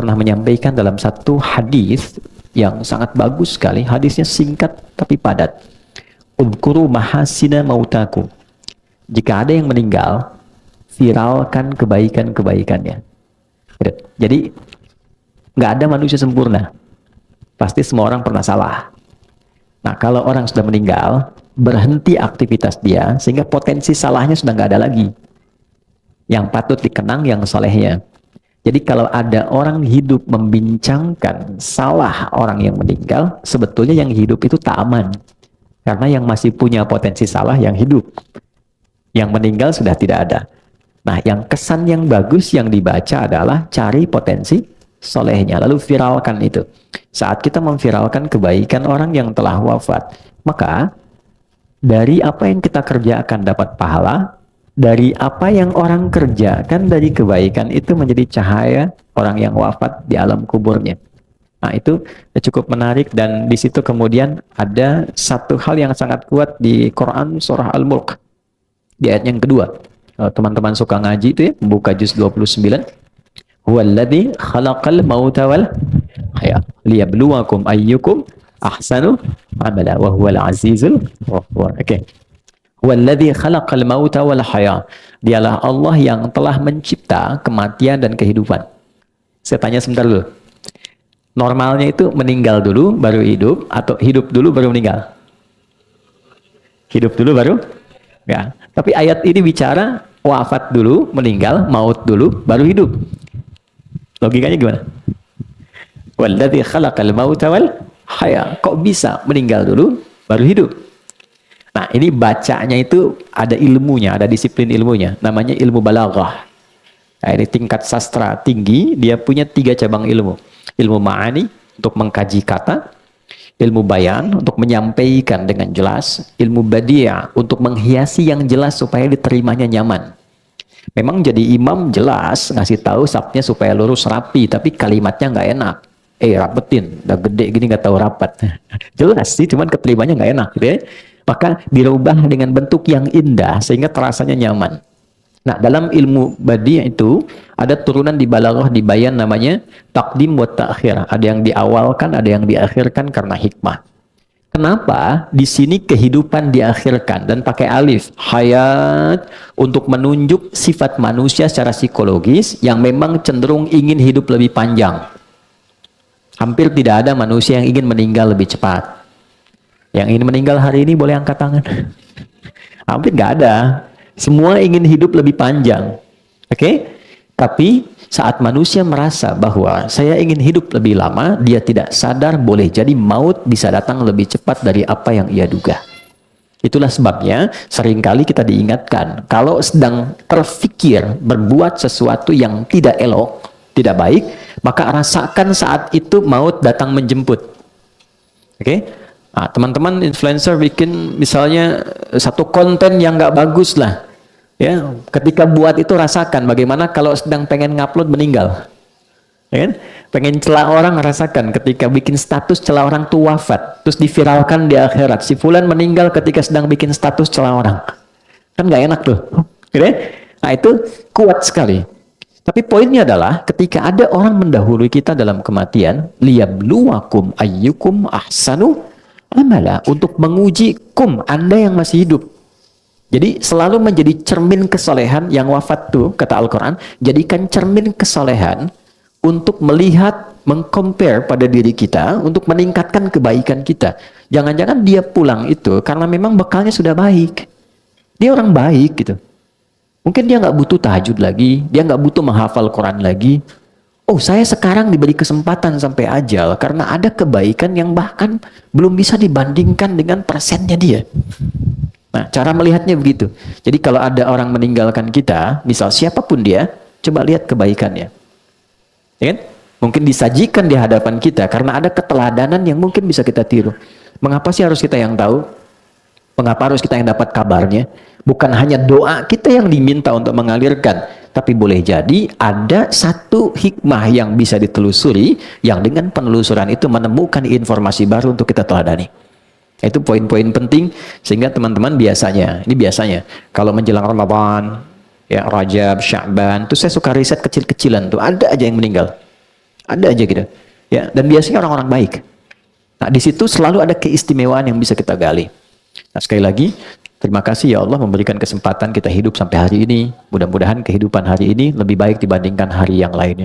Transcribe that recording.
pernah menyampaikan dalam satu hadis yang sangat bagus sekali. Hadisnya singkat tapi padat. Udhkuru mahasina mautakum. Jika ada yang meninggal, viralkan kebaikan-kebaikannya. Jadi nggak ada manusia sempurna. Pasti semua orang pernah salah. Nah, kalau orang sudah meninggal, berhenti aktivitas dia, sehingga potensi salahnya sudah nggak ada lagi. Yang patut dikenang yang solehnya. Jadi kalau ada orang hidup membincangkan salah orang yang meninggal, sebetulnya yang hidup itu tak aman. Karena yang masih punya potensi salah yang hidup. Yang meninggal sudah tidak ada. Nah, yang kesan yang bagus yang dibaca adalah cari potensi solehnya, lalu viralkan itu. Saat kita memviralkan kebaikan orang yang telah wafat, maka dari apa yang kita kerjakan dapat pahala, dari apa yang orang kerjakan dari kebaikan itu menjadi cahaya orang yang wafat di alam kuburnya. Nah, itu cukup menarik, dan di situ kemudian ada satu hal yang sangat kuat di Quran surah Al-Mulk. Di ayat yang kedua, kalau teman-teman suka ngaji itu ya, buka juz 29. Huwallazi khalaqal mauta wal haya liyabluwakum ayyukum ahsanu amala wa huwal azizul ghafur. Oke. Huwallazi khalaqal mauta wal haya. Dialah Allah yang telah mencipta kematian dan kehidupan. Saya tanya sebentar dulu. Normalnya itu meninggal dulu baru hidup, atau hidup dulu baru meninggal? Hidup dulu baru? Ya. Tapi ayat ini bicara wafat dulu, meninggal, maut dulu, baru hidup. Logikanya gimana? Walladzi khalaqal mauta wal haya. Kok bisa meninggal dulu, baru hidup? Nah, ini bacanya itu ada ilmunya, ada disiplin ilmunya. Namanya ilmu balaghah. Nah, ini tingkat sastra tinggi, dia punya 3 cabang ilmu. Ilmu ma'ani, untuk mengkaji kata. Ilmu bayan, untuk menyampaikan dengan jelas. Ilmu badiah, untuk menghiasi yang jelas supaya diterimanya nyaman. Memang jadi imam jelas, ngasih tahu sabnya supaya lurus rapi, tapi kalimatnya nggak enak. Rapetin, udah gede gini nggak tahu rapat. Jelas sih, cuman keterimanya nggak enak gitu ya. Maka dirubah dengan bentuk yang indah, sehingga terasanya nyaman. Nah, dalam ilmu badiah itu ada turunan di balaghah, di bayan, namanya taqdim wa ta'khir. Ada yang diawalkan, ada yang diakhirkan karena hikmah. Kenapa di sini kehidupan diakhirkan dan pakai alif hayat untuk menunjuk sifat manusia secara psikologis yang memang cenderung ingin hidup lebih panjang. Hampir tidak ada manusia yang ingin meninggal lebih cepat. Yang ingin meninggal hari ini boleh angkat tangan. Hampir nggak ada. Semua ingin hidup lebih panjang. Oke? Tapi saat manusia merasa bahwa saya ingin hidup lebih lama, dia tidak sadar boleh jadi maut bisa datang lebih cepat dari apa yang ia duga. Itulah sebabnya seringkali kita diingatkan, kalau sedang terfikir berbuat sesuatu yang tidak elok, tidak baik, maka rasakan saat itu maut datang menjemput. Oke? Nah, teman-teman influencer bikin misalnya satu konten yang nggak bagus lah. Ya, ketika buat itu rasakan bagaimana kalau sedang pengen ngupload meninggal. Ya kan? Pengen celah orang, rasakan ketika bikin status celah orang tuh wafat, terus diviralkan di akhirat. Si fulan meninggal ketika sedang bikin status celah orang. Kan nggak enak tuh. Gitu ya? Nah, itu kuat sekali. Tapi poinnya adalah ketika ada orang mendahului kita dalam kematian, liyabluwakum ayyukum ahsanu amala, untuk menguji Anda yang masih hidup. Jadi selalu menjadi cermin kesolehan yang wafat tuh, kata Al-Quran, jadikan cermin kesolehan untuk melihat, mengcompare pada diri kita, untuk meningkatkan kebaikan kita. Jangan-jangan dia pulang itu karena memang bekalnya sudah baik. Dia orang baik gitu. Mungkin dia nggak butuh tahajud lagi, dia nggak butuh menghafal Quran lagi. Oh, saya sekarang diberi kesempatan sampai ajal karena ada kebaikan yang bahkan belum bisa dibandingkan dengan persennya dia. Nah, cara melihatnya begitu. Jadi kalau ada orang meninggalkan kita, misal siapapun dia, coba lihat kebaikannya. Ya kan? Mungkin disajikan di hadapan kita karena ada keteladanan yang mungkin bisa kita tiru. Mengapa sih harus kita yang tahu? Mengapa harus kita yang dapat kabarnya? Bukan hanya doa kita yang diminta untuk mengalirkan, tapi boleh jadi ada satu hikmah yang bisa ditelusuri, yang dengan penelusuran itu menemukan informasi baru untuk kita teladani. Itu poin-poin penting, sehingga teman-teman biasanya, ini biasanya, kalau menjelang Ramadan, ya Rajab, Sya'ban, itu saya suka riset kecil-kecilan tuh, ada aja yang meninggal. Ada aja gitu. Ya, dan biasanya orang-orang baik. Nah, di situ selalu ada keistimewaan yang bisa kita gali. Nah, sekali lagi, terima kasih ya Allah memberikan kesempatan kita hidup sampai hari ini. Mudah-mudahan kehidupan hari ini lebih baik dibandingkan hari yang lainnya.